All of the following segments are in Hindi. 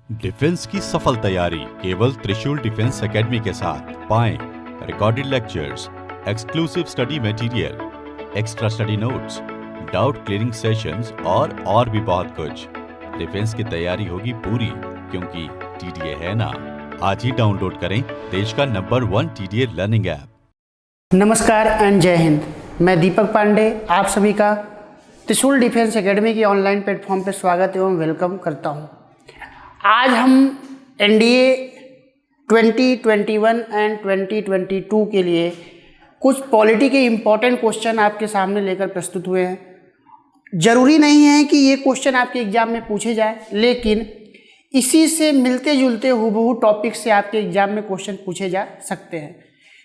डिफेंस की सफल तैयारी केवल त्रिशूल डिफेंस एकेडमी के साथ पाएं recorded lectures, exclusive study material, extra study notes, doubt clearing sessions और भी बहुत कुछ। डिफेंस की तैयारी होगी पूरी क्योंकि टीडीए है ना। आज ही डाउनलोड करें देश का नंबर 1 टीडीए लर्निंग ऐप। नमस्कार एंड जय हिंद। मैं दीपक पांडे आप सभी का त्रिशूल डिफेंस एकेडमी के ऑनलाइन प्लेटफॉर्म पर स्वागत एवं वेलकम करता हूं। आज हम एनडीए 2021 एंड 2022 के लिए कुछ पॉलिटी के इम्पोर्टेंट क्वेश्चन आपके सामने लेकर प्रस्तुत हुए हैं। ज़रूरी नहीं है कि ये क्वेश्चन आपके एग्ज़ाम में पूछे जाए, लेकिन इसी से मिलते जुलते हुबहू टॉपिक से आपके एग्ज़ाम में क्वेश्चन पूछे जा सकते हैं।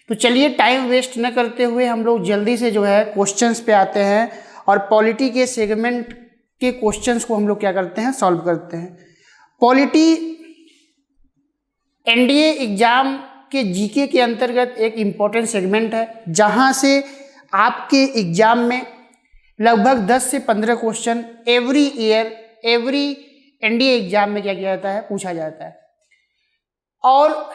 तो चलिए टाइम वेस्ट न करते हुए हम लोग जल्दी से जो है क्वेश्चंस पे आते हैं और पॉलिटी के सेगमेंट के क्वेश्चंस को हम लोग क्या करते हैं, सॉल्व करते हैं। पॉलिटी एनडीए एग्जाम के जीके के अंतर्गत एक इम्पॉर्टेंट सेगमेंट है, जहां से आपके एग्जाम में लगभग 10 से 15 question every year every NDA exam में क्या किया जाता है, पूछा जाता है। और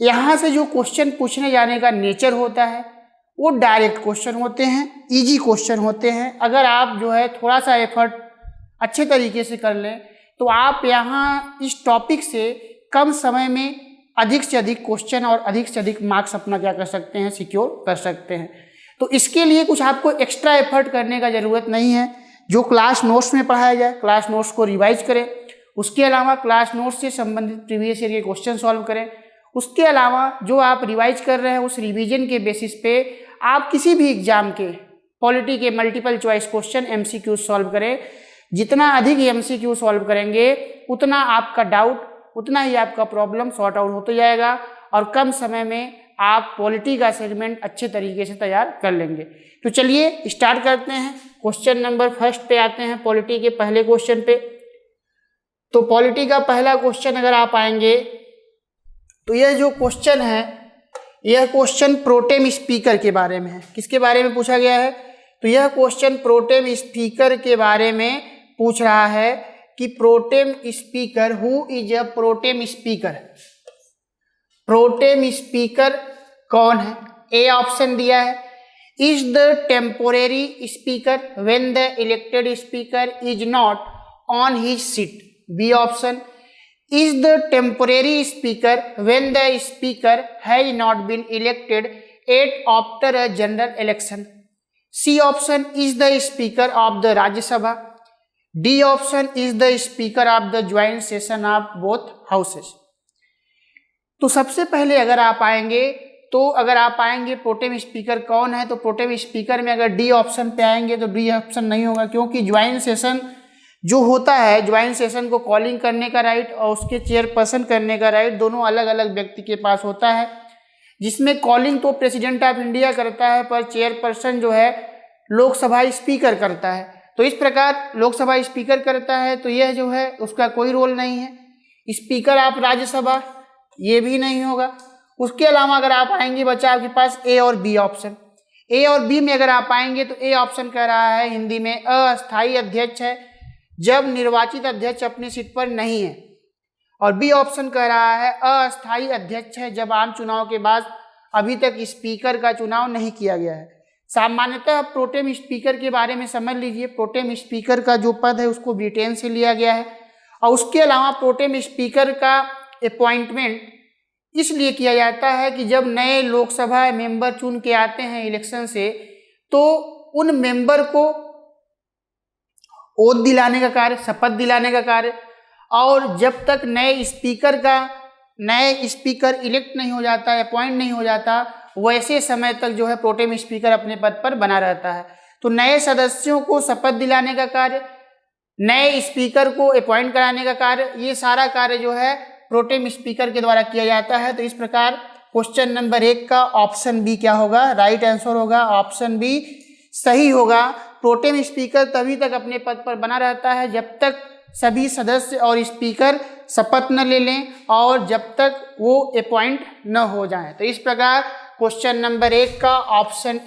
यहाँ से जो क्वेश्चन पूछने जाने का नेचर होता है वो डायरेक्ट क्वेश्चन होते हैं, इजी क्वेश्चन होते हैं। अगर आप जो है थोड़ा सा एफर्ट अच्छे तरीके से कर लें तो आप यहाँ इस टॉपिक से कम समय में अधिक से अधिक क्वेश्चन और अधिक से अधिक मार्क्स अपना क्या कर सकते हैं, सिक्योर कर सकते हैं। तो इसके लिए कुछ आपको एक्स्ट्रा एफर्ट करने का ज़रूरत नहीं है। जो क्लास नोट्स में पढ़ाया जाए, क्लास नोट्स को रिवाइज करें। उसके अलावा क्लास नोट्स से संबंधित प्रीवियस ईयर के क्वेश्चन सॉल्व करें। उसके अलावा जो आप रिवाइज कर रहे हैं उस रिवीजन के बेसिस पे आप किसी भी एग्जाम के पॉलिटी के multiple choice question MCQ solve करें। जितना अधिक एमसीक्यू सॉल्व करेंगे उतना आपका डाउट, उतना ही आपका प्रॉब्लम सॉर्ट आउट होते जाएगा और कम समय में आप पॉलिटी का सेगमेंट अच्छे तरीके से तैयार कर लेंगे। तो चलिए स्टार्ट करते हैं। क्वेश्चन नंबर फर्स्ट पे आते हैं, पॉलिटी के पहले क्वेश्चन पे। तो पॉलिटी का पहला क्वेश्चन अगर आप आएंगे तो यह जो क्वेश्चन है, यह क्वेश्चन प्रोटेम स्पीकर के बारे में है। किसके बारे में पूछा गया है? तो यह क्वेश्चन प्रोटेम स्पीकर के बारे में पूछ रहा है कि protem speaker, who is a protem speaker. Protem speaker कौन है? ए ऑप्शन दिया है, is the temporary speaker when the elected speaker is not on his seat. B option, is the temporary speaker when the speaker has not been elected at after a general election. C option, is the speaker of the Rajya Sabha. D option, is the speaker of the joint session of both houses. तो सबसे पहले अगर आप आएंगे प्रोटेम स्पीकर कौन है, तो प्रोटेम स्पीकर में अगर डी ऑप्शन पे आएंगे तो डी ऑप्शन नहीं होगा, क्योंकि ज्वाइंट सेशन जो होता है, ज्वाइंट सेशन को कॉलिंग करने का राइट और उसके चेयरपर्सन करने का राइट दोनों अलग अलग व्यक्ति के पास होता है। जिसमें कॉलिंग तो प्रेसिडेंट ऑफ इंडिया करता है, पर चेयरपर्सन जो है लोकसभा स्पीकर करता है। तो इस प्रकार लोकसभा स्पीकर करता है, तो यह जो है उसका कोई रोल नहीं है। स्पीकर ऑफ राज्यसभा ये भी नहीं होगा। उसके अलावा अगर आप आएंगे बच्चा आपके पास ए और बी ऑप्शन। ए और बी में अगर आप आएंगे तो ए ऑप्शन कह रहा है हिंदी में अस्थायी अध्यक्ष है जब निर्वाचित अध्यक्ष अपनी सीट पर नहीं है, और बी ऑप्शन कह रहा है अस्थायी अध्यक्ष है जब आम चुनाव के बाद अभी तक स्पीकर का चुनाव नहीं किया गया है। सामान्यतः प्रोटेम स्पीकर के बारे में समझ लीजिए, प्रोटेम स्पीकर का जो पद है उसको ब्रिटेन से लिया गया है। और उसके अलावा प्रोटेम स्पीकर का अपॉइंटमेंट इसलिए किया जाता है कि जब नए लोकसभा मेंबर चुन के आते हैं इलेक्शन से, तो उन मेंबर को ओथ दिलाने का कार्य, शपथ दिलाने का कार्य, और जब तक नए स्पीकर इलेक्ट नहीं हो जाता, अपॉइंट नहीं हो जाता, वैसे समय तक जो है प्रोटेम स्पीकर अपने पद पर बना रहता है। तो नए सदस्यों को शपथ दिलाने का कार्य, नए स्पीकर को अपॉइंट कराने का कार्य, ये सारा कार्य जो है प्रोटेम स्पीकर के द्वारा किया जाता है। तो इस प्रकार क्वेश्चन नंबर 1 का ऑप्शन बी क्या होगा, राइट आंसर होगा, ऑप्शन बी सही होगा। प्रोटेम स्पीकर तभी तक अपने पद पर बना रहता है जब तक सभी सदस्य और स्पीकर शपथ न ले लें और जब तक वो अपॉइंट न हो जाएं। तो इस प्रकार क्वेश्चन नंबर 1 का ऑप्शन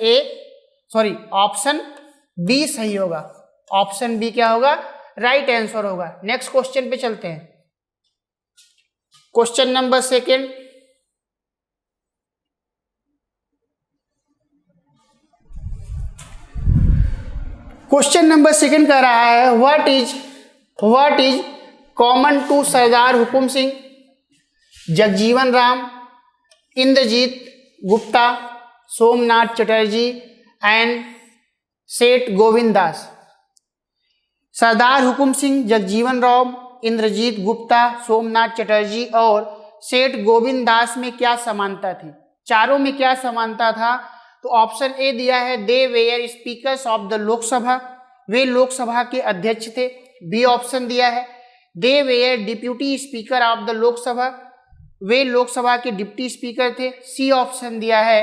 बी सही होगा। ऑप्शन बी क्या होगा, राइट आंसर होगा। नेक्स्ट क्वेश्चन पे चलते हैं। Question number second, question number second कह रहा है what is common to Sardar Hukam Singh, Jagjivan Ram, Indrajit Gupta, Somnath Chatterjee and Seth Govind दास। सरदार हुकुम सिंह, जगजीवन राम, इंद्रजीत गुप्ता, सोमनाथ चटर्जी और सेठ गोविंद दास में क्या समानता थी? चारों में क्या समानता था? तो ऑप्शन ए दिया है they were speakers of the Lok Sabha, वे लोकसभा के अध्यक्ष थे। बी ऑप्शन दिया है they were deputy speaker of the Lok Sabha, वे लोकसभा के डिप्टी स्पीकर थे। सी ऑप्शन दिया है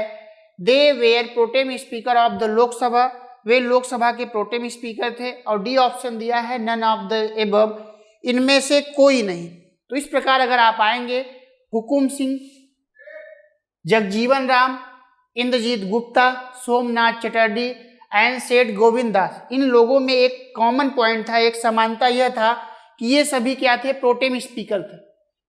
they were pro tem speaker of the Lok Sabha, वे लोकसभा के प्रोटेम स्पीकर थे। और डी ऑप्शन दिया है नन ऑफ द एबव, इनमें से कोई नहीं। तो इस प्रकार अगर आप आएंगे हुकुम सिंह, जगजीवन राम, इंद्रजीत गुप्ता, सोमनाथ चटर्जी एंड सेठ गोविंद दास, इन लोगों में एक कॉमन पॉइंट था, एक समानता यह था कि ये सभी क्या थे? प्रोटेम स्पीकर थे।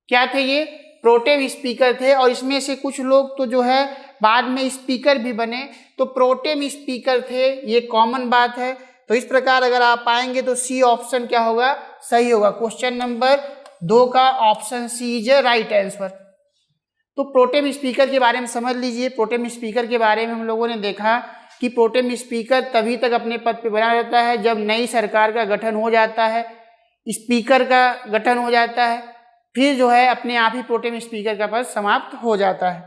क्या थे ये? प्रोटेम स्पीकर थे। और इसमें से कुछ लोग तो जो है बाद में स्पीकर भी बने, तो प्रोटेम स्पीकर थे, ये कॉमन बात है। तो इस प्रकार अगर आप पाएंगे तो सी ऑप्शन क्या होगा? सही होगा। क्वेश्चन नंबर 2 का option C is right answer. तो प्रोटेम स्पीकर के बारे में समझ लीजिए। प्रोटेम स्पीकर के बारे में हम लोगों ने देखा कि प्रोटेम स्पीकर तभी तक अपने पद पर बना रहता है जब नई सरकार का गठन हो जाता है, स्पीकर का गठन हो जाता है, फिर जो है अपने आप ही प्रोटेम स्पीकर का पद समाप्त हो जाता है।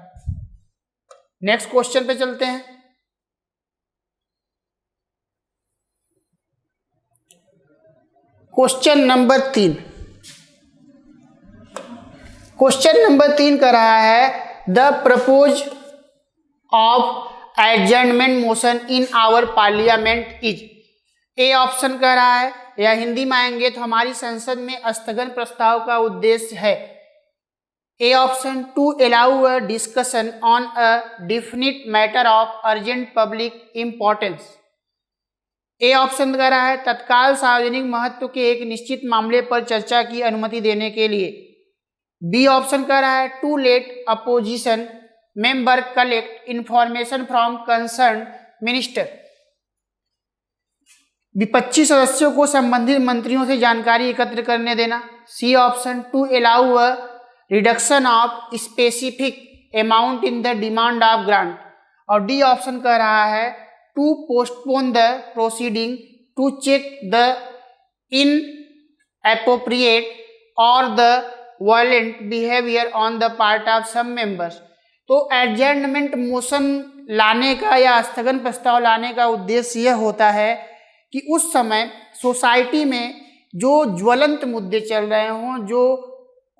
नेक्स्ट क्वेश्चन पे चलते हैं। क्वेश्चन नंबर 3, क्वेश्चन नंबर 3 कर रहा है the purpose of adjournment motion in our parliament is. A option कह रहा है, या हिंदी में आएंगे तो हमारी संसद में स्थगन प्रस्ताव का उद्देश्य है। A option to allow a discussion on a definite matter of urgent public importance. A option कह रहा है तत्काल सार्वजनिक महत्व के एक निश्चित मामले पर चर्चा की अनुमति देने के लिए। बी ऑप्शन कह रहा है to let opposition member collect information from concern minister, विपक्षी सदस्यों को संबंधित मंत्रियों से जानकारी एकत्र करने देना। C option to allow a reduction of specific amount in the demand of grant. और डी ऑप्शन कह रहा है to postpone the proceeding to check the inappropriate और the violent behaviour on the part of some members. तो एडजर्नमेंट मोशन लाने का या स्थगन प्रस्ताव लाने का उद्देश्य यह होता है कि उस समय सोसाइटी में जो ज्वलंत मुद्दे चल रहे हों, जो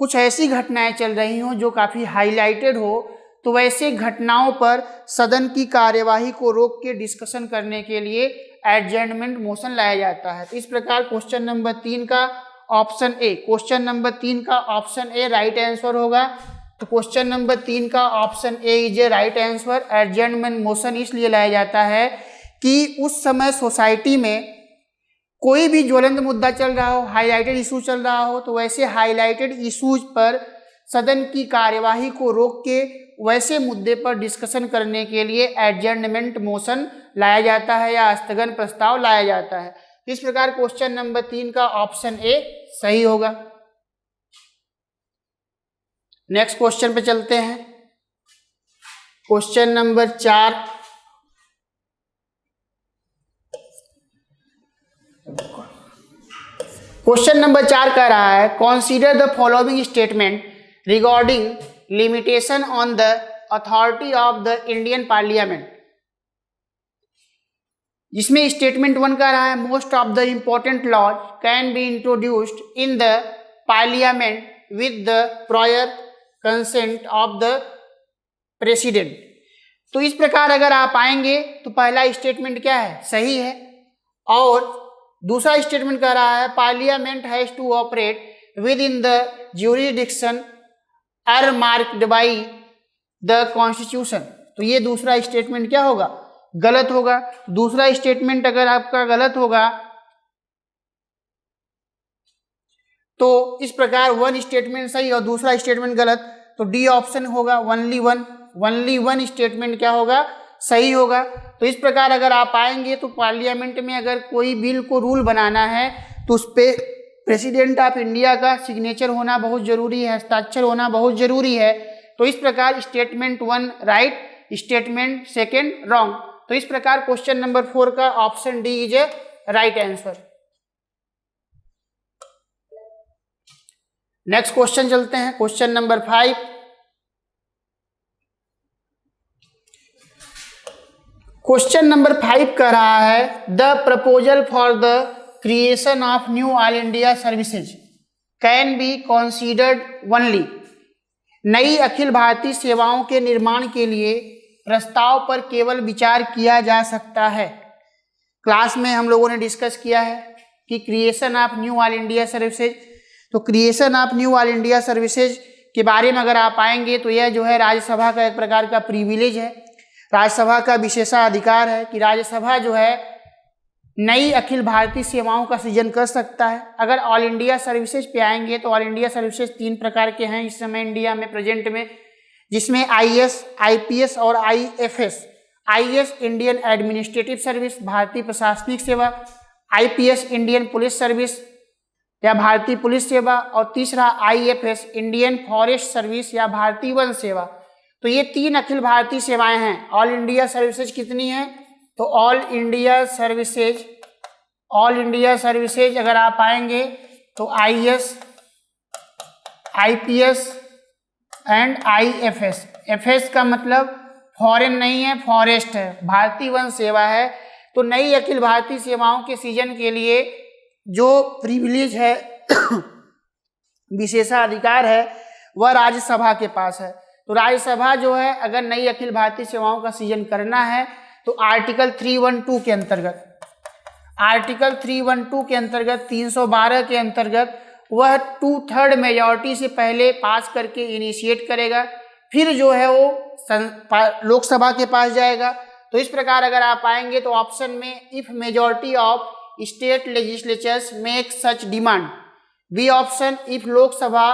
कुछ ऐसी घटनाएं चल रही हों जो काफ़ी हाईलाइटेड हो, तो वैसे घटनाओं पर सदन की कार्यवाही को रोक के डिस्कशन करने के लिए एडजर्नमेंट मोशन लाया जाता है। इस प्रकार क्वेश्चन नंबर 3 का ऑप्शन ए, क्वेश्चन नंबर 3 का ऑप्शन ए राइट आंसर होगा। तो क्वेश्चन नंबर 3 का option A is a right answer. Adjournment motion इसलिए लाया जाता है कि उस समय सोसाइटी में कोई भी ज्वलंत मुद्दा चल रहा हो, हाईलाइटेड इशू चल रहा हो, तो वैसे हाईलाइटेड इशूज पर सदन की कार्यवाही को रोक के वैसे मुद्दे पर डिस्कशन करने के लिए एडजर्नमेंट मोशन लाया जाता है या स्थगन प्रस्ताव लाया जाता है। इस प्रकार क्वेश्चन नंबर 3 का ऑप्शन ए सही होगा। नेक्स्ट क्वेश्चन पे चलते हैं। क्वेश्चन नंबर 4, क्वेश्चन नंबर 4 कह रहा है consider the following statement regarding limitation on the authority of the Indian parliament. जिसमें स्टेटमेंट 1 कह रहा है most of the important laws can be introduced in the parliament with the prior consent of the president. तो इस प्रकार अगर आप आएंगे तो पहला स्टेटमेंट क्या है? सही है। और दूसरा स्टेटमेंट कह रहा है parliament has to operate within the jurisdiction earmarked by the constitution. तो ये दूसरा स्टेटमेंट क्या होगा? गलत होगा। दूसरा स्टेटमेंट अगर आपका गलत होगा तो इस प्रकार वन स्टेटमेंट सही और दूसरा स्टेटमेंट गलत, तो डी ऑप्शन होगा ओनली वन स्टेटमेंट क्या होगा, सही होगा। तो इस प्रकार अगर आप आएंगे तो पार्लियामेंट में अगर कोई बिल को रूल बनाना है तो उस पर प्रेसिडेंट ऑफ इंडिया का सिग्नेचर होना बहुत जरूरी है, हस्ताक्षर होना बहुत जरूरी है। तो इस प्रकार स्टेटमेंट 1 राइट, स्टेटमेंट 2 रॉन्ग। तो इस प्रकार क्वेश्चन नंबर 4 का option D is a right answer. Next question चलते हैं, क्वेश्चन नंबर 5। क्वेश्चन नंबर 5 कह रहा है the proposal for the creation of new all India services can be considered only. नई अखिल भारतीय सेवाओं के निर्माण के लिए प्रस्ताव पर केवल विचार किया जा सकता है। क्लास में हम लोगों ने डिस्कस किया है कि creation of new all India services, तो creation of new all India services के बारे में अगर आप आएंगे तो यह जो है राज्यसभा का एक प्रकार का प्रिविलेज है, राज्यसभा का विशेषाधिकार है कि राज्यसभा जो है नई अखिल भारतीय सेवाओं का सृजन कर सकता है। अगर ऑल इंडिया सर्विसेज पे आएंगे तो ऑल इंडिया सर्विसेज 3 प्रकार के हैं इस समय इंडिया में प्रेजेंट में, जिसमें आईएएस, आईपीएस और IFS. IAS Indian administrative service, भारतीय प्रशासनिक सेवा, आईपीएस इंडियन पुलिस सर्विस या भारतीय पुलिस सेवा, और तीसरा आईएफएस इंडियन फॉरेस्ट सर्विस या भारतीय वन सेवा। तो ये 3 अखिल भारतीय सेवाएं हैं। ऑल इंडिया सर्विसेज कितनी हैं, तो ऑल इंडिया सर्विसेज अगर आप आएंगे तो IAS, IPS and IFS. FS का मतलब फॉरेन नहीं है, फॉरेस्ट है। भारतीय वन सेवा है। तो नई अखिल भारतीय सेवाओं के सृजन के लिए जो प्रिविलेज है विशेषाधिकार है वह राज्यसभा के पास है। तो राज्यसभा जो है अगर नई अखिल भारतीय सेवाओं का सृजन करना है तो आर्टिकल 312 के अंतर्गत, आर्टिकल 312 के अंतर्गत 312 के अंतर्गत वह 2/3 मेजॉरिटी से पहले पास करके इनिशिएट करेगा, फिर जो है वो लोकसभा के पास जाएगा। तो इस प्रकार अगर आप आएंगे तो ऑप्शन में if majority of state legislatures make such demand, B option if Lok Sabha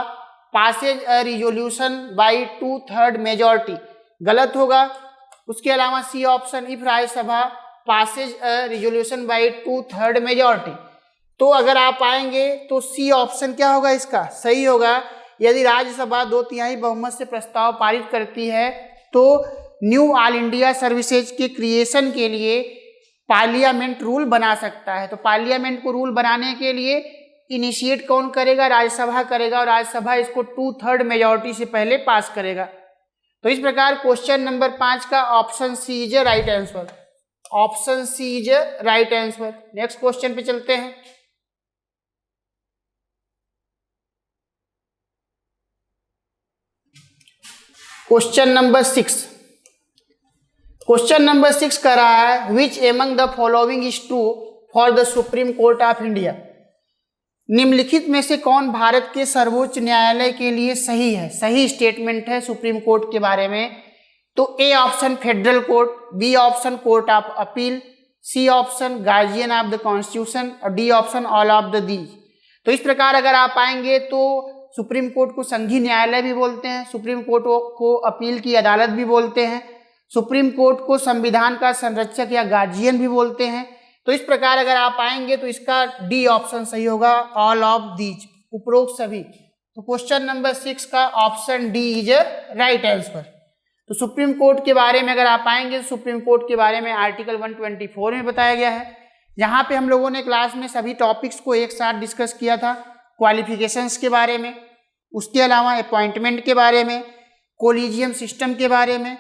passes a resolution by 2/3 majority, गलत होगा। उसके अलावा C option if Rajya Sabha passes a resolution by 2/3 majority. तो अगर आप आएंगे तो सी ऑप्शन क्या होगा, इसका सही होगा। यदि राज्यसभा 2/3 बहुमत से प्रस्ताव पारित करती है तो न्यू ऑल इंडिया सर्विसेज के क्रिएशन के लिए पार्लियामेंट रूल बना सकता है। तो पार्लियामेंट को रूल बनाने के लिए इनिशिएट कौन करेगा, राज्यसभा करेगा, और राज्यसभा इसको 2/3 मेजॉरिटी से पहले पास करेगा। तो इस प्रकार क्वेश्चन नंबर 5 का option C is right answer, option C is right answer. Next question पे चलते हैं। क्वेश्चन नंबर 6, क्वेश्चन नंबर 6 कर रहा है which among the following is true for the supreme court of India. निम्नलिखित में से कौन भारत के सर्वोच्च न्यायालय के लिए सही है, सही स्टेटमेंट है सुप्रीम कोर्ट के बारे में। तो A option federal court, B option court of appeal, C option guardian of the constitution और D option all of the these. तो इस प्रकार अगर आप आएंगे तो सुप्रीम कोर्ट को संघीय न्यायालय भी बोलते हैं, सुप्रीम कोर्ट को अपील की अदालत भी बोलते हैं, सुप्रीम कोर्ट को संविधान का संरक्षक या गार्जियन भी बोलते हैं। तो इस प्रकार अगर आप आएंगे तो इसका डी ऑप्शन सही होगा, ऑल ऑफ दीज, उपरोक्त सभी। तो क्वेश्चन नंबर 6 का option D is right answer. तो सुप्रीम कोर्ट के बारे में अगर आप आएंगे तो सुप्रीम कोर्ट के बारे में आर्टिकल 124 में बताया गया है, जहाँ पे हम लोगों ने क्लास में सभी टॉपिक्स को एक साथ डिस्कस किया था। क्वालिफिकेशंस के बारे में, उसके अलावा अपॉइंटमेंट के बारे में, कोलिजियम सिस्टम के बारे में,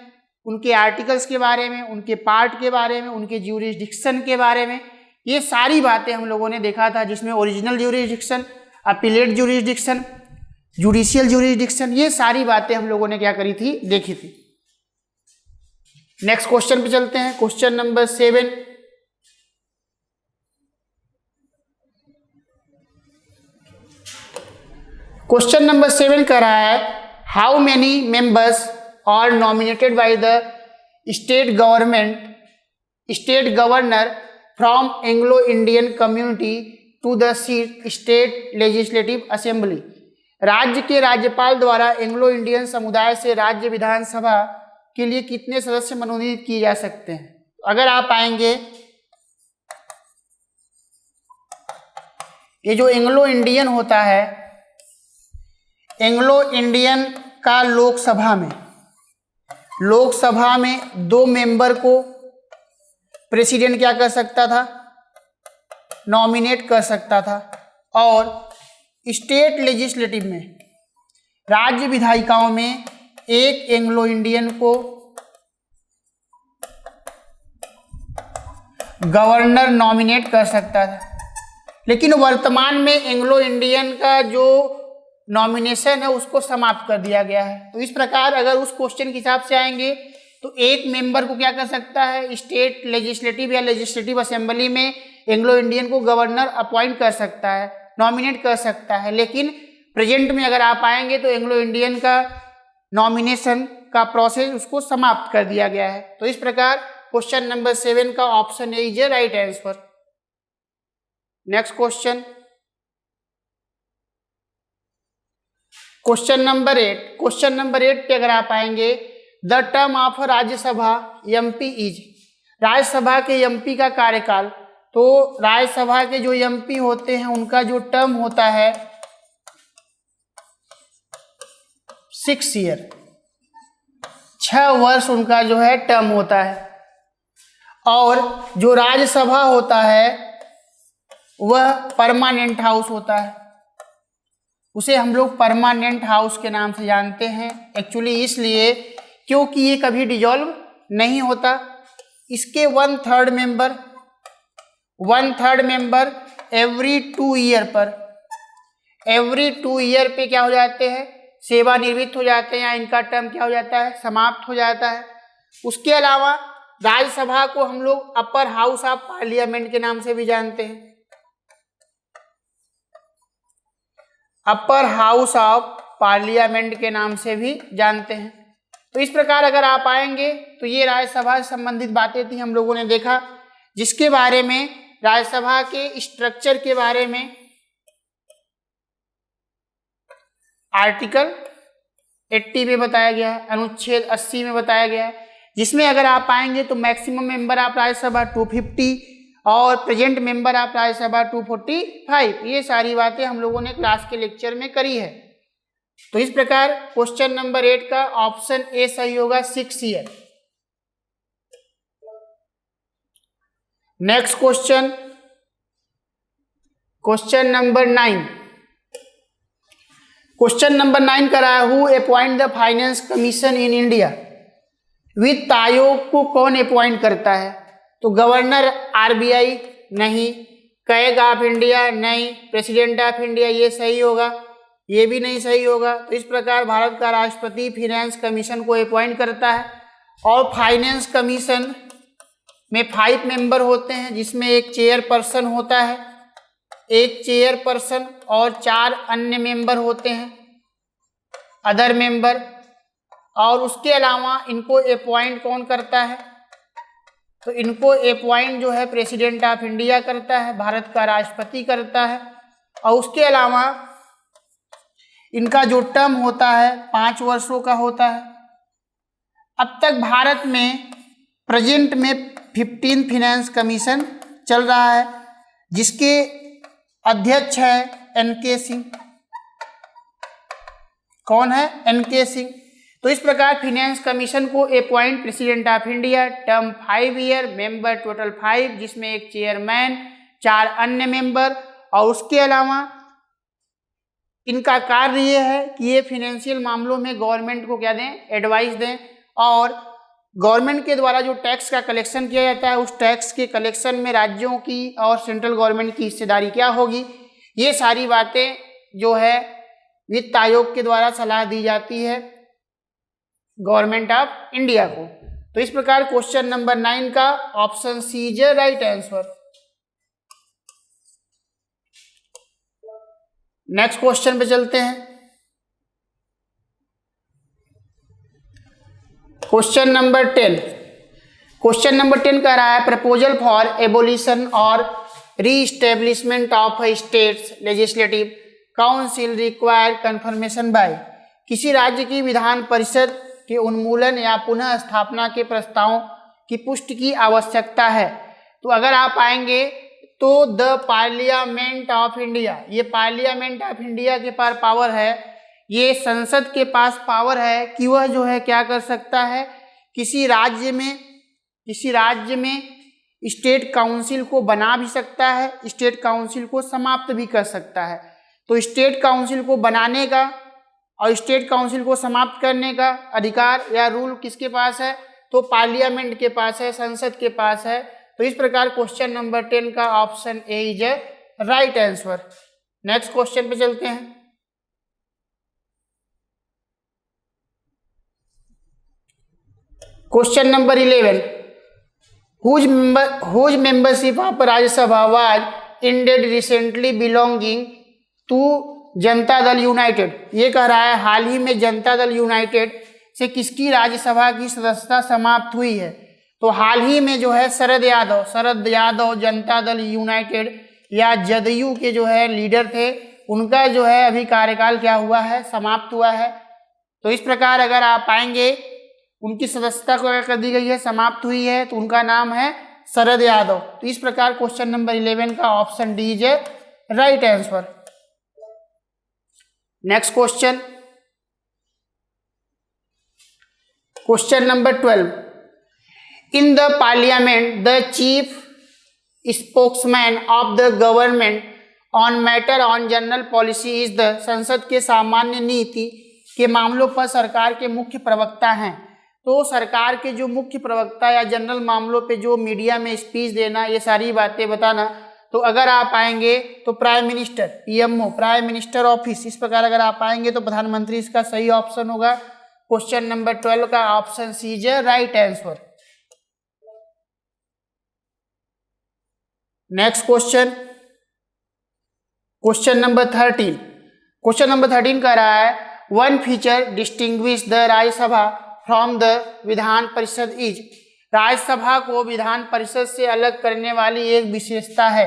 उनके आर्टिकल्स के बारे में, उनके पार्ट के बारे में, उनके ज्यूरिसडिक्शन के बारे में, ये सारी बातें हम लोगों ने देखा था, जिसमें original jurisdiction, appellate jurisdiction, judicial jurisdiction, ये सारी बातें हम लोगों ने क्या करी थी, देखी थी। नेक्स्ट क्वेश्चन पे चलते हैं, क्वेश्चन नंबर 7। क्वेश्चन नंबर 7 कह रहा है how many members are nominated by the state governor from Anglo Indian community to the seat state legislative assembly. राज्य के राज्यपाल द्वारा एंग्लो इंडियन समुदाय से राज्य विधानसभा के लिए कितने सदस्य मनोनीत किए जा सकते हैं? अगर आप आएंगे, ये जो एंग्लो इंडियन होता है, एंग्लो इंडियन का लोकसभा में 2 मेंबर को प्रेसिडेंट क्या कर सकता था? नॉमिनेट कर सकता था। और स्टेट लेजिस्लेटिव में, राज्य विधायिकाओं में, 1 एंग्लो इंडियन को गवर्नर नॉमिनेट कर सकता था। लेकिन वर्तमान में एंग्लो इंडियन का जो नॉमिनेशन है उसको समाप्त कर दिया गया है। तो इस प्रकार अगर उस क्वेश्चन के हिसाब से आएंगे तो 1 मेंबर को क्या कर सकता है? स्टेट लेजिस्लेटिव या लेजिस्लेटिव असेंबली में एंग्लो इंडियन को गवर्नर अपॉइंट कर सकता है, नॉमिनेट कर सकता है। लेकिन प्रेजेंट में अगर आप आएंगे तो एंग्लो इंडियन का नॉमिनेशन का प्रोसेस उसको समाप्त कर दिया गया है। तो इस प्रकार क्वेश्चन नंबर 7 का option A is a right answer. Next question, question number 8। Question number 8 पे अगर आप आएंगे, the term of Rajya Sabha MP is, Rajya Sabha के एमपी का कार्यकाल, तो राज्यसभा के जो एमपी होते हैं उनका जो टर्म होता है 6 ईयर, 6 वर्ष उनका जो है टर्म होता है। और जो राज्यसभा होता है वह परमानेंट हाउस होता है, उसे हम लोग परमानेंट हाउस के नाम से जानते हैं। एक्चुअली इसलिए क्योंकि ये कभी डिजॉल्व नहीं होता। इसके 1/3 मेंबर एवरी 2 ईयर पे क्या हो जाते हैं? सेवानिवृत्त हो जाते हैं, या इनका टर्म क्या हो जाता है? समाप्त हो जाता है। उसके अलावा राज्यसभा को हम लोग अपर हाउस ऑफ पार्लियामेंट के नाम से भी जानते हैं, अपर हाउस ऑफ पार्लियामेंट के नाम से भी जानते हैं। तो इस प्रकार अगर आप आएंगे तो ये राज्यसभा से संबंधित बातें थी, हम लोगों ने देखा, जिसके बारे में राज्यसभा के स्ट्रक्चर के बारे में आर्टिकल 80 में बताया गया है, अनुच्छेद 80 में बताया गया है, जिसमें अगर आप आएंगे तो मैक्सिमम मेंबर ऑफ राज्यसभा 250 और प्रेजेंट मेंबर ऑफ राज्यसभा 245। ये सारी बातें हम लोगों ने क्लास के लेक्चर में करी है। तो इस प्रकार क्वेश्चन नंबर 8 का ऑप्शन ए सही होगा, 6 year. Next question, question number 9। Question number 9 का रहा, who appoint the finance commission in India. वित्त आयोग को कौन अपॉइंट करता है? तो गवर्नर आरबीआई नहीं, कैग ऑफ इंडिया नहीं, प्रेसिडेंट ऑफ इंडिया ये सही होगा, ये भी नहीं सही होगा। तो इस प्रकार भारत का राष्ट्रपति फाइनेंस कमीशन को अपॉइंट करता है। और फाइनेंस कमीशन में 5 मेंबर होते हैं, जिसमें एक चेयरपर्सन होता है, एक चेयरपर्सन और 4 अन्य मेंबर होते हैं, अदर मेंबर। और उसके अलावा इनको अपॉइंट कौन करता है? तो इनको अपॉइंट जो है प्रेसिडेंट ऑफ इंडिया करता है, भारत का राष्ट्रपति करता है। और उसके अलावा इनका जो टर्म होता है 5 वर्षों का होता है। अब तक भारत में प्रेजेंट में 15 फाइनेंस कमीशन चल रहा है, जिसके अध्यक्ष है एनके सिंह। कौन है? एनके सिंह। तो इस प्रकार फाइनेंस कमीशन को appoint president of India, term 5 year, member total 5, जिसमें एक चेयरमैन, 4 अन्य मेंबर। और उसके अलावा इनका कार्य ये है कि ये फाइनेंशियल मामलों में गवर्नमेंट को क्या दें? एडवाइस दें। और गवर्नमेंट के द्वारा जो टैक्स का कलेक्शन किया जाता है, उस टैक्स के कलेक्शन में राज्यों की और सेंट्रल गवर्नमेंट की हिस्सेदारी क्या होगी, ये सारी बातें जो है वित्त आयोग के द्वारा सलाह दी जाती है गवर्नमेंट ऑफ इंडिया को। तो इस प्रकार क्वेश्चन नंबर 9 का option C is right answer. Next question पे चलते हैं। Question number 10। क्वेश्चन नंबर 10 कह रहा है, प्रपोजल फॉर एबोलिशन और re-establishment of a states legislative council require confirmation by, किसी राज्य की विधान परिषद के उन्मूलन या पुनः स्थापना के प्रस्तावों की पुष्टि की आवश्यकता है। तो अगर आप आएंगे तो द पार्लियामेंट ऑफ इंडिया, ये पार्लियामेंट ऑफ इंडिया के पास पावर है, ये संसद के पास पावर है कि वह जो है क्या कर सकता है, किसी राज्य में स्टेट काउंसिल को बना भी सकता है, स्टेट काउंसिल को समाप्त भी कर सकता है। तो स्टेट काउंसिल को बनाने का और स्टेट काउंसिल को समाप्त करने का अधिकार या रूल किसके पास है, तो पार्लियामेंट के पास है, संसद के पास है। तो इस प्रकार क्वेश्चन नंबर 10 का option A is a right answer. Next question पे चलते हैं। Question number 11, whose membership of Rajya Sabha was ended recently belonging to Janata Dal United. ये कह रहा है हाल ही में जनता दल यूनाइटेड से किसकी राज्यसभा की सदस्यता समाप्त हुई है। तो हाल ही में जो है शरद यादव जनता दल यूनाइटेड या जदयू के जो है लीडर थे, उनका जो है अभी कार्यकाल क्या हुआ है, समाप्त हुआ है। तो इस प्रकार अगर आप आएंगे, उनकी सदस्यता को कर दी गई है, समाप्त हुई है, तो उनका नाम है शरद यादव। तो इस प्रकार क्वेश्चन नंबर 11 का option D is right answer. Next question, question number 12, in the parliament the chief spokesman of the government on matter on general policy is the, संसद के सामान्य नीति के मामलों पर सरकार के मुख्य प्रवक्ता हैं। तो सरकार के जो मुख्य प्रवक्ता या जनरल मामलों पे जो मीडिया में स्पीच देना, ये सारी बातें बताना। तो अगर आप आएंगे तो prime minister, PMO, prime minister office, इस प्रकार अगर आप आएंगे तो प्रधानमंत्री इसका सही ऑप्शन होगा। क्वेश्चन नंबर 12 का option C is right answer. Next question, question number 13, question number 13 कह रहा है one feature distinguish the Rajya Sabha from the Vidhan Parishad is, Rajya Sabha को विधान परिषद से अलग करने वाली एक विशेषता है।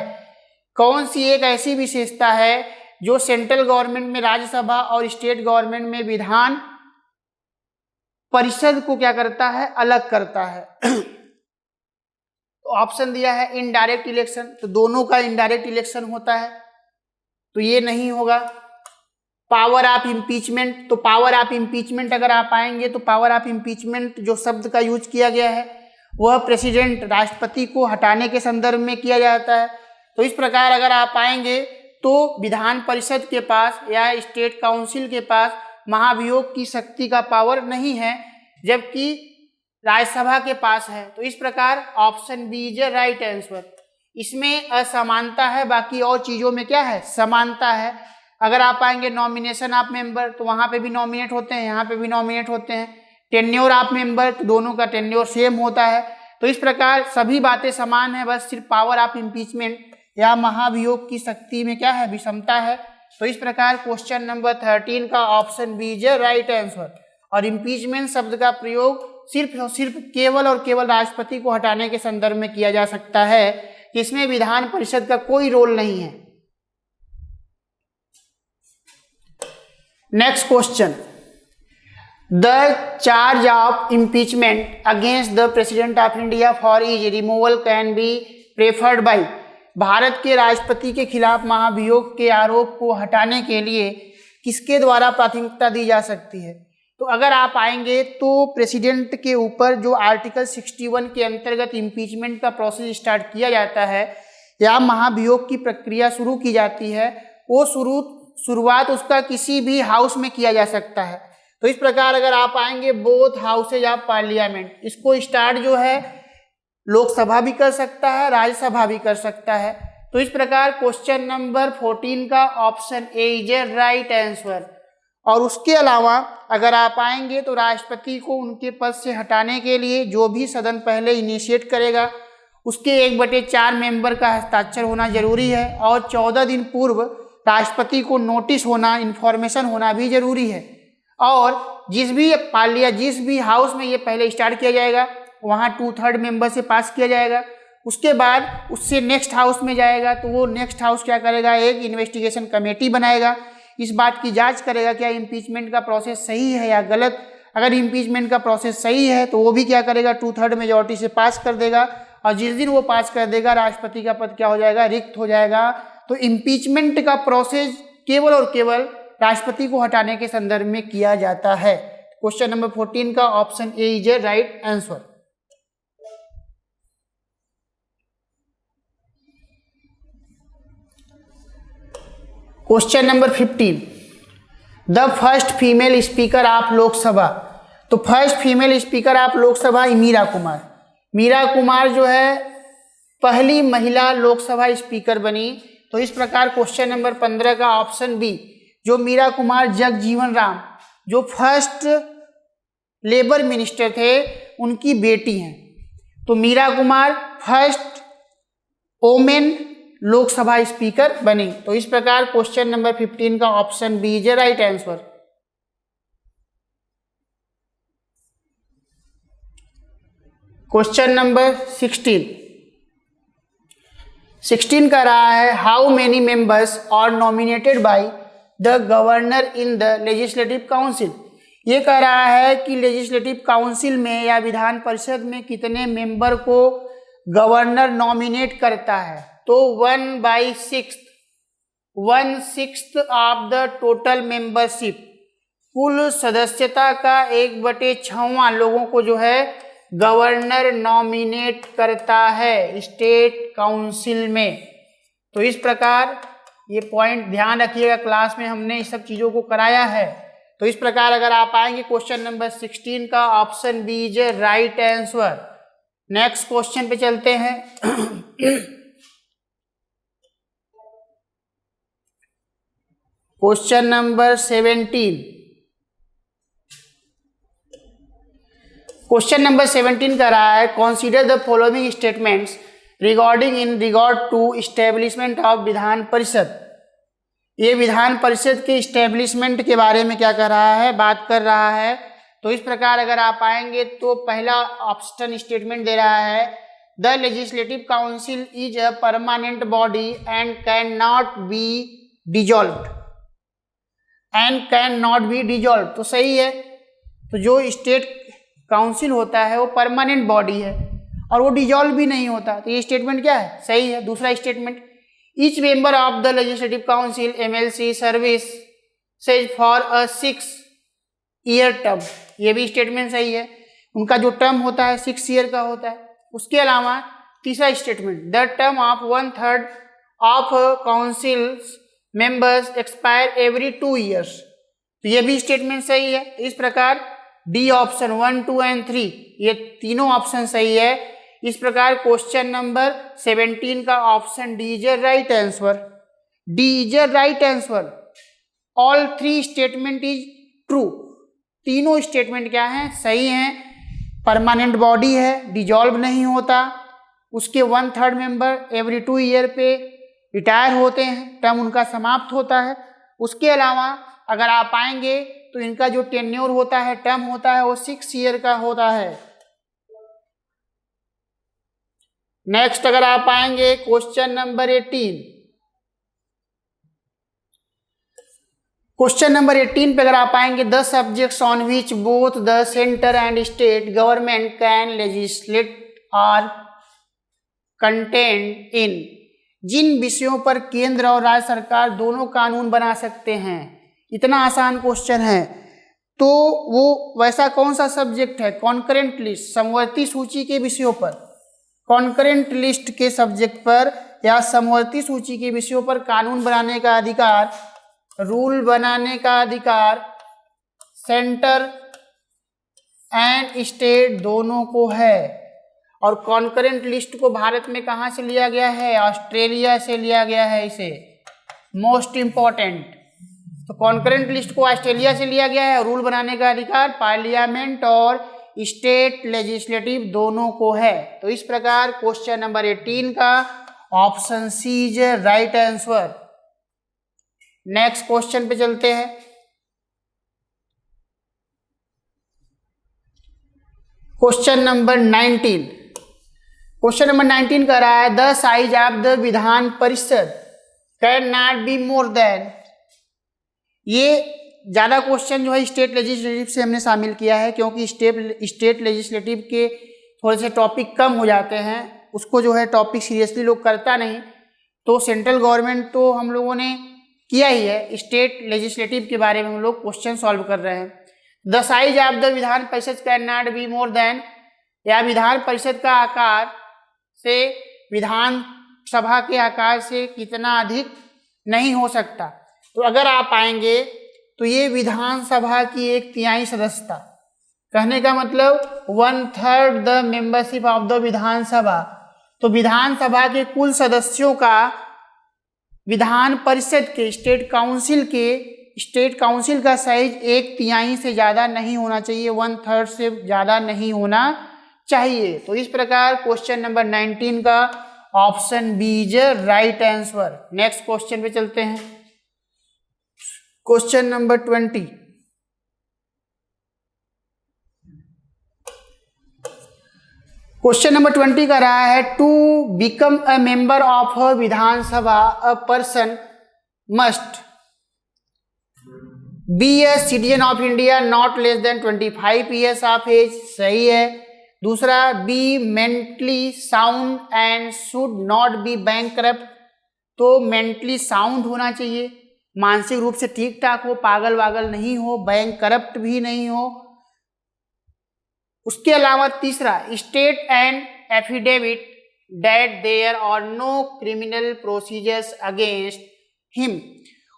कौन सी एक ऐसी विशेषता है जो सेंट्रल गवर्नमेंट में राज्यसभा और स्टेट गवर्नमेंट में विधान परिषद को क्या करता है, अलग करता है। तो ऑप्शन दिया है इनडायरेक्ट इलेक्शन, तो दोनों का इनडायरेक्ट इलेक्शन होता है, तो ये नहीं होगा। पावर ऑफ इम्पीचमेंट, तो पावर ऑफ इम्पीचमेंट अगर आप आएंगे तो पावर ऑफ इम्पीचमेंट जो शब्द का यूज किया गया है वह प्रेसिडेंट, राष्ट्रपति को हटाने के संदर्भ में किया जाता है। तो इस प्रकार अगर आप आएंगे तो विधान परिषद के पास या स्टेट काउंसिल के पास महाभियोग की शक्ति का पावर नहीं है, जबकि राज्यसभा के पास है। तो इस प्रकार option B is right answer. इसमें असमानता है, बाकी और चीज़ों में क्या है, समानता है। अगर आप आएंगे नॉमिनेशन ऑफ मेंबर, तो वहाँ पे भी नॉमिनेट होते हैं, यहाँ पे भी नॉमिनेट होते हैं। टेन्योर ऑफ मेंबर, तो दोनों का टेन्योर सेम होता है। तो इस प्रकार सभी बातें समान है, बस सिर्फ पावर ऑफ इम्पीचमेंट या महाभियोग की शक्ति में क्या है, विषमता है। तो इस प्रकार क्वेश्चन नंबर 13 का option B is right answer. और इम्पीचमेंट शब्द का प्रयोग सिर्फ केवल और केवल राष्ट्रपति को हटाने के संदर्भ में किया जा सकता है, इसमें विधान परिषद का कोई रोल नहीं है। Next question, the charge of impeachment against the president of India for is removal can be preferred by, Bharat के राष्ट्रपति के खिलाफ महाभियोग के आरोप को हटाने के लिए किसके द्वारा प्राथमिकता दी जा सकती है। तो अगर आप आएंगे तो प्रेसिडेंट के ऊपर जो आर्टिकल 61 के अंतर्गत इम्पीचमेंट का प्रोसेस स्टार्ट किया जाता है या महाभियोग की प्रक्रिया शुरू की जाती है, वो शुरुआत उसका किसी भी हाउस में किया जा सकता है। तो इस प्रकार अगर आप आएंगे बोथ हाउसेज ऑफ पार्लियामेंट, इसको स्टार्ट जो है लोकसभा भी कर सकता है, राज्यसभा भी कर सकता है। तो इस प्रकार क्वेश्चन नंबर 14 का option A is right answer. और उसके अलावा अगर आप आएंगे तो राष्ट्रपति को उनके पद से हटाने के लिए जो भी सदन पहले इनिशिएट करेगा उसके 1/4 मेंबर का हस्ताक्षर होना जरूरी है, और 14 दिन पूर्व राष्ट्रपति को नोटिस होना, इन्फॉर्मेशन होना भी जरूरी है। और जिस भी हाउस में ये पहले स्टार्ट किया जाएगा वहाँ 2/3 मेंबर से पास किया जाएगा, उसके बाद उससे नेक्स्ट हाउस में जाएगा, तो वो नेक्स्ट हाउस क्या करेगा, एक इन्वेस्टिगेशन कमेटी बनाएगा, इस बात की जांच करेगा क्या इम्पीचमेंट का प्रोसेस सही है या गलत। अगर इम्पीचमेंट का प्रोसेस सही है तो वो भी क्या करेगा, 2/3 मेजॉरिटी से पास कर देगा, और जिस दिन वो पास कर देगा राष्ट्रपति का पद क्या हो जाएगा, रिक्त हो जाएगा। तो इम्पीचमेंट का प्रोसेस केवल और केवल राष्ट्रपति को हटाने के संदर्भ में किया जाता है। क्वेश्चन नंबर 14 का option A is a right answer. Question number 15, the first female speaker of Lok Sabha. तो first female speaker of Lok Sabha Meera Kumar. Meera Kumar जो है पहली महिला लोकसभा स्पीकर बनी। तो इस प्रकार क्वेश्चन नंबर 15 का ऑप्शन बी, जो मीरा कुमार जगजीवन राम जो फर्स्ट लेबर मिनिस्टर थे उनकी बेटी हैं। तो Meera Kumar first women Lok Sabha speaker बनी। तो इस प्रकार क्वेश्चन नंबर 15 का option B is right answer. Question number 16 का रहा है, how many members are nominated by the governor in the legislative council. ये कह रहा है कि लेजिस्लेटिव काउंसिल में या विधान परिषद में कितने मेंबर को गवर्नर नॉमिनेट करता है। तो 1/6 ऑफ द टोटल मेंबरशिप, कुल सदस्यता का 1/6 लोगों को जो है गवर्नर नॉमिनेट करता है स्टेट काउंसिल में। तो इस प्रकार ये पॉइंट ध्यान रखिएगा, क्लास में हमने इस सब चीज़ों को कराया है। तो इस प्रकार अगर आप आएंगे क्वेश्चन नंबर 16 का option B is right answer. Next question पे चलते हैं। Question number 17। क्वेश्चन नंबर 17 का रहा है, consider the following statements regarding in regard to establishment of Vidhan Parishad. ये विधान परिषद के इस्टेब्लिशमेंट के बारे में क्या कर रहा है, बात कर रहा है। तो इस प्रकार अगर आप आएंगे तो पहला ऑप्शन स्टेटमेंट दे रहा है, the legislative council is a permanent body and can not be dissolved. तो सही है। तो जो स्टेट काउंसिल होता है वो परमानेंट बॉडी है और वो डिजॉल्व भी नहीं होता। तो ये स्टेटमेंट क्या है, सही है। दूसरा statement, each member of the legislative council MLC service says for a 6-year term. ये भी स्टेटमेंट सही है, उनका जो टर्म होता है 6 ईयर का होता है। उसके अलावा तीसरा statement, the term of 1/3 of council members expire every 2 years। तो ये भी स्टेटमेंट सही है। इस प्रकार डी ऑप्शन 1, 2 एंड 3 ये तीनों ऑप्शन सही है। इस प्रकार क्वेश्चन नंबर 17 का option D is right answer. D is right answer. All 3 statement is true. तीनों स्टेटमेंट क्या हैं, सही हैं। परमानेंट बॉडी है, डिजॉल्व नहीं होता, उसके 1/3 मेंबर एवरी 2 ईयर पे रिटायर होते हैं, टर्म उनका समाप्त होता है। उसके अलावा अगर आप आएंगे तो इनका जो टेन्योर होता है, टर्म होता है, वो 6 ईयर का होता है। नेक्स्ट अगर आप आएंगे क्वेश्चन नंबर 18। क्वेश्चन नंबर 18 पे अगर आप आएंगे, the subjects on which both the centre and state government can legislate are content in. जिन विषयों पर केंद्र और राज्य सरकार दोनों कानून बना सकते हैं। इतना आसान क्वेश्चन है। तो वो वैसा कौन सा सब्जेक्ट है, कॉन्करेंट लिस्ट, समवर्ती सूची के विषयों पर, कॉन्करेंट लिस्ट के सब्जेक्ट पर या समवर्ती सूची के विषयों पर कानून बनाने का अधिकार, रूल बनाने का अधिकार सेंटर एंड स्टेट दोनों को है। और कॉन्करेंट लिस्ट को भारत में कहाँ से लिया गया है, ऑस्ट्रेलिया से लिया गया है। इसे मोस्ट इंपॉर्टेंट, तो कॉन्करेंट लिस्ट को ऑस्ट्रेलिया से लिया गया है। रूल बनाने का अधिकार पार्लियामेंट और स्टेट लेजिस्लेटिव दोनों को है। तो इस प्रकार क्वेश्चन नंबर 18 का option C is right answer. Next question पे चलते हैं। क्वेश्चन नंबर 19, क्वेश्चन नंबर 19 कर रहा है the size of the Vidhan परिषद can not be more than. ये ज़्यादा क्वेश्चन जो है स्टेट लेजिस्लेटिव से हमने शामिल किया है, क्योंकि स्टेट लेजिस्लेटिव के थोड़े से टॉपिक कम हो जाते हैं, उसको जो है टॉपिक सीरियसली लोग करता नहीं। तो सेंट्रल गवर्नमेंट तो हम लोगों ने किया ही है, स्टेट लेजिस्लेटिव के बारे में हम लोग क्वेश्चन सॉल्व कर रहे हैं। The size of the Vidhan परिषद can not be more than, या विधान परिषद का आकार से विधान सभा के आकार से कितना अधिक नहीं हो सकता। तो अगर आप आएंगे तो ये विधानसभा की 1/3 सदस्यता, कहने का मतलब 1/3 द मेंबरशिप ऑफ द विधानसभा। तो विधानसभा के कुल सदस्यों का विधान परिषद के स्टेट काउंसिल का साइज 1/3 से ज़्यादा नहीं होना चाहिए, 1/3 से ज़्यादा नहीं होना चाहिए। तो इस प्रकार क्वेश्चन नंबर 19 का option B is right answer. Next question पे चलते हैं। Question number 20। क्वेश्चन नंबर 20 का रहा है to become a member of a Vidhan Sabha a person must be a citizen of India not less than 25 years of age, सही है। दूसरा, be mentally sound and should not be bankrupt, तो मेंटली साउंड होना चाहिए, मानसिक रूप से ठीक ठाक हो, पागल वागल नहीं हो, बैंकरप्ट भी नहीं हो। उसके अलावा तीसरा, state and affidavit that there are no criminal procedures against him,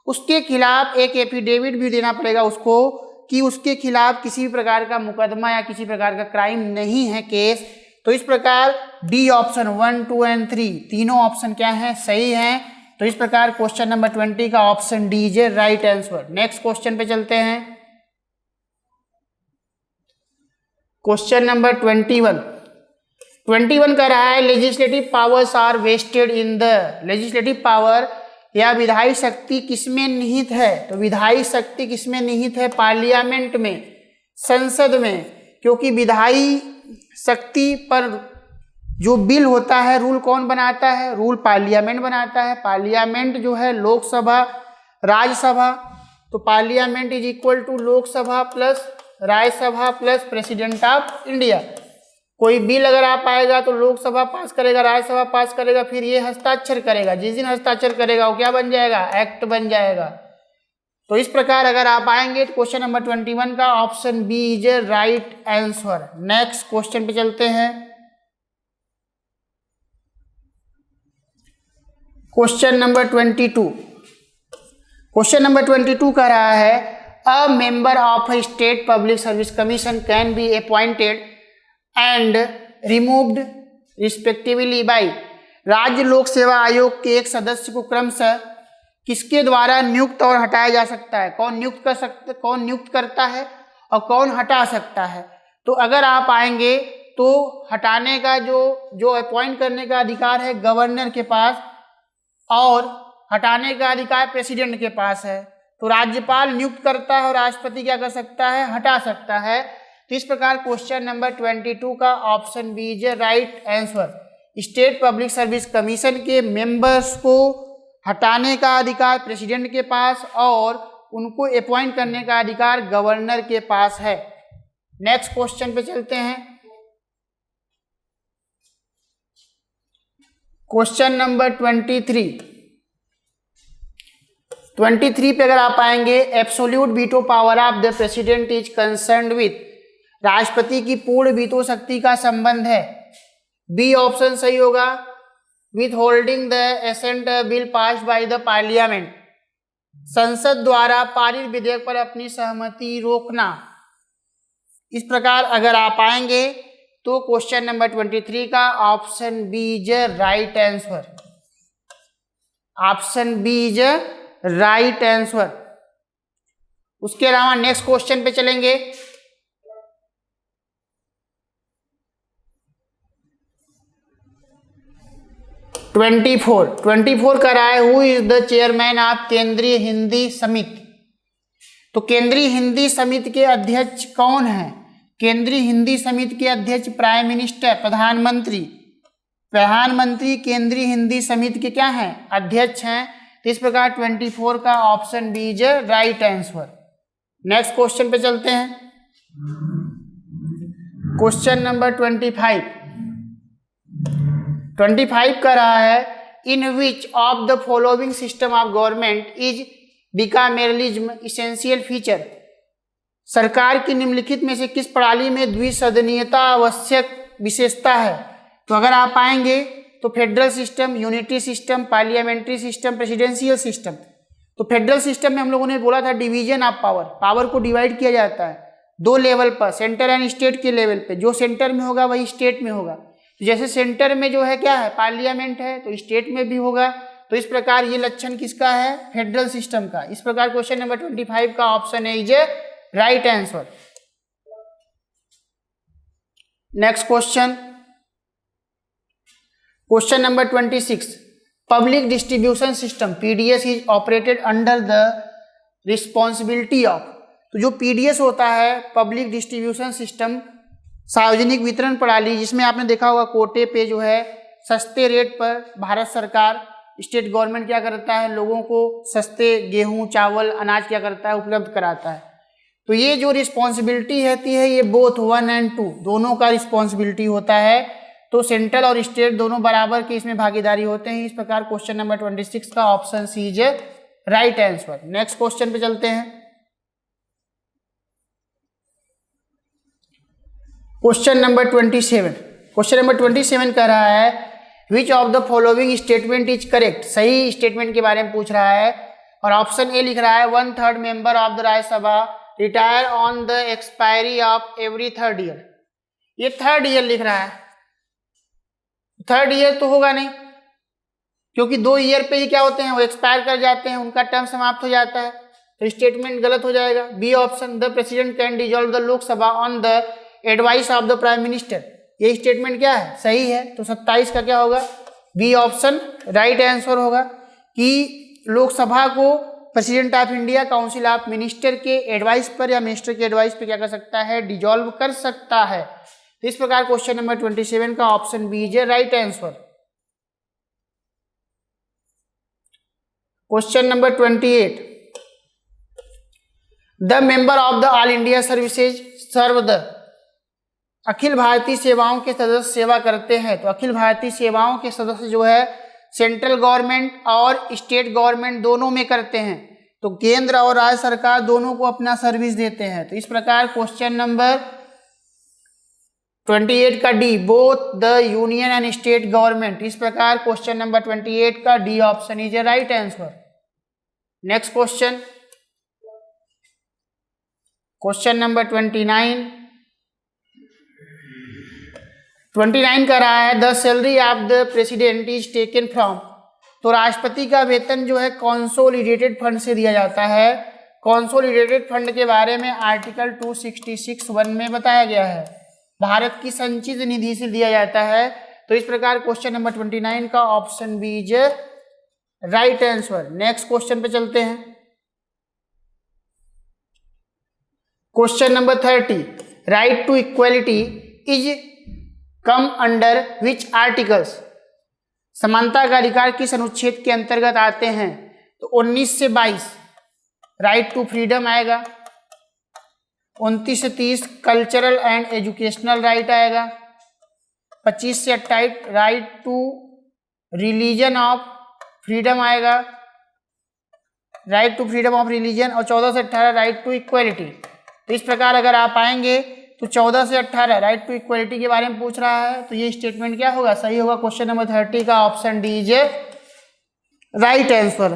उसके खिलाफ एक एफिडेविट भी देना पड़ेगा उसको कि उसके खिलाफ किसी भी प्रकार का मुकदमा या किसी प्रकार का क्राइम नहीं है, केस। तो इस प्रकार डी ऑप्शन 1, 2 एंड 3 तीनों ऑप्शन क्या हैं, सही हैं। तो इस प्रकार क्वेश्चन नंबर 20 का option D is right answer. Next question पे चलते हैं। क्वेश्चन नंबर 21 का रहा है legislative powers are vested in the, legislative power या विधायी शक्ति किसमें निहित है। तो विधायी शक्ति किसमें निहित है, पार्लियामेंट में, संसद में, क्योंकि विधायी शक्ति पर जो बिल होता है, रूल कौन बनाता है, रूल पार्लियामेंट बनाता है। पार्लियामेंट जो है लोकसभा राज्यसभा, तो parliament is equal to Lok Sabha plus Rajya Sabha plus president of India. कोई बिल अगर आप आएगा तो लोकसभा पास करेगा, राज्यसभा पास करेगा, फिर ये हस्ताक्षर करेगा, जिस दिन हस्ताक्षर करेगा वो क्या बन जाएगा, एक्ट बन जाएगा। तो इस प्रकार अगर आप आएंगे तो क्वेश्चन नंबर 21 का option B is right answer. Next question पे चलते हैं। Question number 22। क्वेश्चन नंबर 22 का रहा है a member of a state public service commission can be appointed and removed respectively by, राज्य लोक सेवा आयोग के एक सदस्य को क्रमशः किसके द्वारा नियुक्त और हटाया जा सकता है। कौन नियुक्त करता है और कौन हटा सकता है। तो अगर आप आएंगे तो हटाने का जो अपॉइंट करने का अधिकार है गवर्नर के पास और हटाने का अधिकार प्रेसिडेंट के पास है। तो राज्यपाल नियुक्त करता है और राष्ट्रपति क्या कर सकता है, हटा सकता है। तो इस प्रकार क्वेश्चन नंबर 22 का option B is right answer. State public service commission के मेंबर्स को हटाने का अधिकार प्रेसिडेंट के पास और उनको अपॉइंट करने का अधिकार गवर्नर के पास है। नेक्स्ट क्वेश्चन पे चलते हैं। क्वेश्चन नंबर 23 पे अगर आप आएंगे, absolute veto power of the president is concerned with, राष्ट्रपति की पूर्ण वीटो शक्ति का संबंध है। बी ऑप्शन सही होगा, withholding the assent bill pass by the parliament, संसद द्वारा पारित विधेयक पर अपनी सहमति रोकना। इस प्रकार अगर आप आएंगे तो क्वेश्चन नंबर 23 का option B is right answer. Option B is right answer. उसके अलावा नेक्स्ट क्वेश्चन पे चलेंगे। ट्वेंटी फोर का रहा है who is the chairman of केंद्रीय हिंदी समिति। तो केंद्रीय हिंदी समिति के अध्यक्ष कौन है। केंद्रीय हिंदी समिति के अध्यक्ष प्राइम मिनिस्टर, प्रधानमंत्री। प्रधानमंत्री केंद्रीय हिंदी समिति के क्या हैं, अध्यक्ष हैं। तो इस प्रकार 24 का option B is right answer. Next question पे चलते हैं। क्वेश्चन नंबर 25 का रहा है, in which of the following system of government is bicameralism essential feature. सरकार की निम्नलिखित में से किस प्रणाली में द्विसदनीयता आवश्यक विशेषता है। तो अगर आप आएंगे तो federal system, unity system, parliamentary system, presidential system. तो फेडरल सिस्टम में हम लोगों ने बोला था डिवीजन ऑफ पावर, पावर को डिवाइड किया जाता है दो लेवल पर, सेंटर एंड स्टेट के लेवल पे। जो सेंटर में होगा वही स्टेट में होगा। तो जैसे सेंटर में जो है क्या है, पार्लियामेंट है, तो स्टेट में भी होगा। तो इस प्रकार ये लक्षण किसका है, फेडरल सिस्टम का। इस प्रकार क्वेश्चन नंबर 25 का ऑप्शन है is right answer. Next question, question number 26, public distribution system PDS is operated under the responsibility of. तो जो पीडीएस होता है, पब्लिक डिस्ट्रीब्यूशन सिस्टम, सार्वजनिक वितरण प्रणाली, जिसमें आपने देखा होगा कोटे पे जो है सस्ते रेट पर भारत सरकार, स्टेट गवर्नमेंट क्या करता है, लोगों को सस्ते गेहूं, चावल, अनाज क्या करता है, उपलब्ध कराता है। तो ये जो रिस्पॉन्सिबिलिटी रहती है ये बोथ 1 and 2 दोनों का रिस्पॉन्सिबिलिटी होता है। तो सेंट्रल और स्टेट दोनों बराबर के इसमें भागीदारी होते हैं। इस प्रकार क्वेश्चन नंबर 26 का option C is right answer. Next question पे चलते हैं। क्वेश्चन नंबर 27, क्वेश्चन नंबर 27 कह रहा है, विच of the following statement is correct. सही स्टेटमेंट के बारे में पूछ रहा है और ऑप्शन ए लिख रहा है 1/3 member of the Rajya Sabha retire on the expiry of every 3rd year. ये 3rd ईयर लिख रहा है, 3rd ईयर तो होगा नहीं, क्योंकि 2 ईयर पे ही क्या होते हैं, वो एक्सपायर कर जाते हैं, उनका टर्म समाप्त हो जाता है। तो स्टेटमेंट गलत हो जाएगा। B option, the president can dissolve the Lok Sabha on the advice of the prime minister. ये स्टेटमेंट क्या है, सही है। तो 27 का क्या होगा, बी ऑप्शन राइट आंसर होगा कि लोकसभा को president of India council of minister के एडवाइस पर या मिनिस्टर के एडवाइस पर क्या कर सकता है, डिसॉल्व कर सकता है। तो इस प्रकार क्वेश्चन नंबर 27 का option B is right answer. Question number 28, the member of the all India services serve the. अखिल भारतीय सेवाओं के सदस्य सेवा करते हैं। तो अखिल भारतीय सेवाओं के सदस्य जो है सेंट्रल गवर्नमेंट और स्टेट गवर्नमेंट दोनों में करते हैं। तो केंद्र और राज्य सरकार दोनों को अपना सर्विस देते हैं। तो इस प्रकार क्वेश्चन नंबर 28 का D, both the union and state government. इस प्रकार क्वेश्चन नंबर 28 का D option is a right answer. Next question, question number 29 का रहा है, the salary of the president is taken from. तो राष्ट्रपति का वेतन जो है कंसोलिडेटेड फंड से दिया जाता है। कंसोलिडेटेड फंड के बारे में आर्टिकल 266(1) में बताया गया है, भारत की संचित निधि से दिया जाता है। तो इस प्रकार क्वेश्चन नंबर 29 का option B is right answer. Next question पे चलते हैं। Question number 30, right to equality is come under which articles. समानता का अधिकार किस अनुच्छेद के अंतर्गत आते हैं। तो 19 से 22 राइट टू फ्रीडम आएगा, 29 से 30 कल्चरल एंड एजुकेशनल राइट आएगा, 25 से 28 right to religion of freedom आएगा, right to freedom of religion, और 14 से 18 राइट टू इक्वलिटी। तो इस प्रकार अगर आप आएंगे तो 14 से 18 राइट टू इक्वलिटी के बारे में पूछ रहा है। तो ये स्टेटमेंट क्या होगा, सही होगा। क्वेश्चन नंबर 30 का option D is right answer.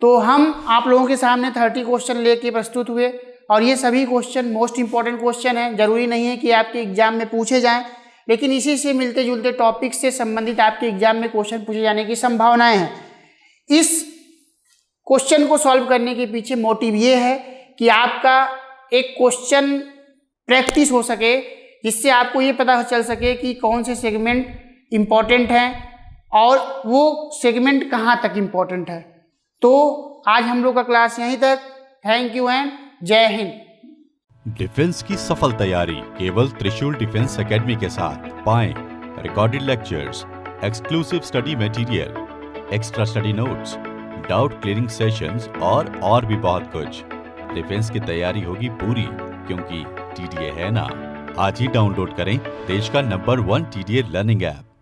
तो हम आप लोगों के सामने 30 क्वेश्चन लेके प्रस्तुत हुए और ये सभी क्वेश्चन मोस्ट इंपॉर्टेंट क्वेश्चन हैं। जरूरी नहीं है कि आपके एग्जाम में पूछे जाएं, लेकिन इसी से मिलते जुलते टॉपिक से संबंधित आपके एग्जाम में क्वेश्चन पूछे जाने की संभावनाएं हैं। इस क्वेश्चन को सॉल्व करने के पीछे मोटिव ये है कि आपका एक क्वेश्चन प्रैक्टिस हो सके, जिससे आपको ये पता चल सके कि कौन से सेगमेंट इम्पॉर्टेंट हैं और वो सेगमेंट कहाँ तक इम्पॉर्टेंट है। तो आज हम लोग का क्लास यहीं तक। थैंक यू एंड जय हिंद। डिफेंस की सफल तैयारी केवल त्रिशूल डिफेंस एकेडमी के साथ। पाएं recorded lectures, exclusive study material, extra study notes, doubt clearing sessions और भी बहुत कुछ। डिफेंस की तैयारी होगी पूरी, क्योंकि टीडीए है ना। आज ही डाउनलोड करें देश का नंबर 1 टीडीए लर्निंग ऐप।